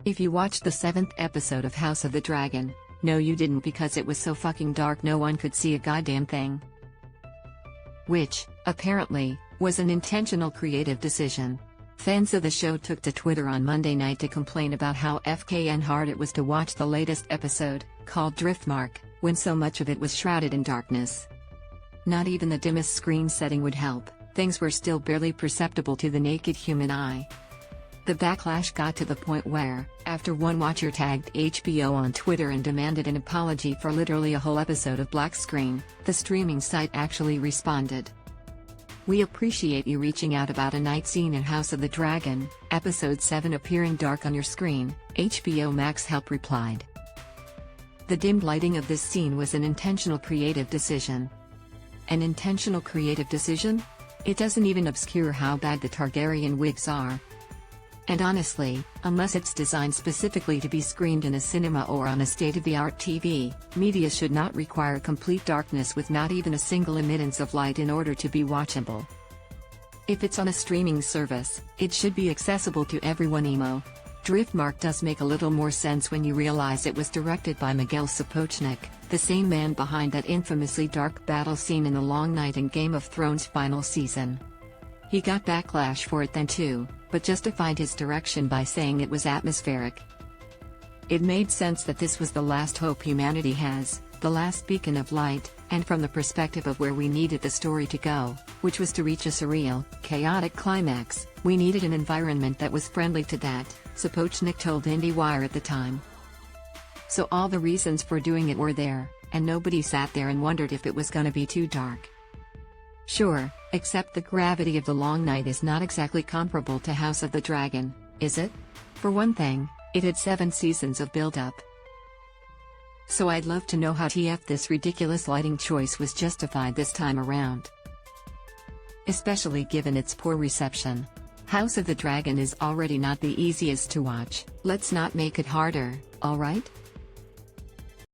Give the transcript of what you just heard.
If you watched the 7th episode of House of the Dragon, no you didn't, because it was so fucking dark no one could see a goddamn thing. Which, apparently, was an intentional creative decision. Fans of the show took to Twitter on Monday night to complain about how FKN hard it was to watch the latest episode, called Driftmark, when so much of it was shrouded in darkness. Not even the dimmest screen setting would help, things were still barely perceptible to the naked human eye. The backlash got to the point where, after one watcher tagged HBO on Twitter and demanded an apology for literally a whole episode of black screen, the streaming site actually responded. "We appreciate you reaching out about a night scene in House of the Dragon, Episode 7 appearing dark on your screen," HBO Max Help replied. The dimmed lighting of this scene was an intentional creative decision. An intentional creative decision? It doesn't even obscure how bad the Targaryen wigs are. And honestly, unless it's designed specifically to be screened in a cinema or on a state-of-the-art TV, media should not require complete darkness with not even a single emittance of light in order to be watchable. If it's on a streaming service, it should be accessible to everyone. Driftmark does make a little more sense when you realize it was directed by Miguel Sapochnik, the same man behind that infamously dark battle scene in The Long Night in Game of Thrones' final season. He got backlash for it then too, but justified his direction by saying it was atmospheric. It made sense that this was the last hope humanity has, the last beacon of light, and from the perspective of where we needed the story to go, which was to reach a surreal, chaotic climax, we needed an environment that was friendly to that, Sapochnik told IndieWire at the time. So all the reasons for doing it were there, and nobody sat there and wondered if it was gonna be too dark. Sure, except the gravity of The Long Night is not exactly comparable to House of the Dragon, is it? For one thing, it had 7 seasons of build-up. So I'd love to know how this ridiculous lighting choice was justified this time around. Especially given its poor reception. House of the Dragon is already not the easiest to watch, let's not make it harder, alright?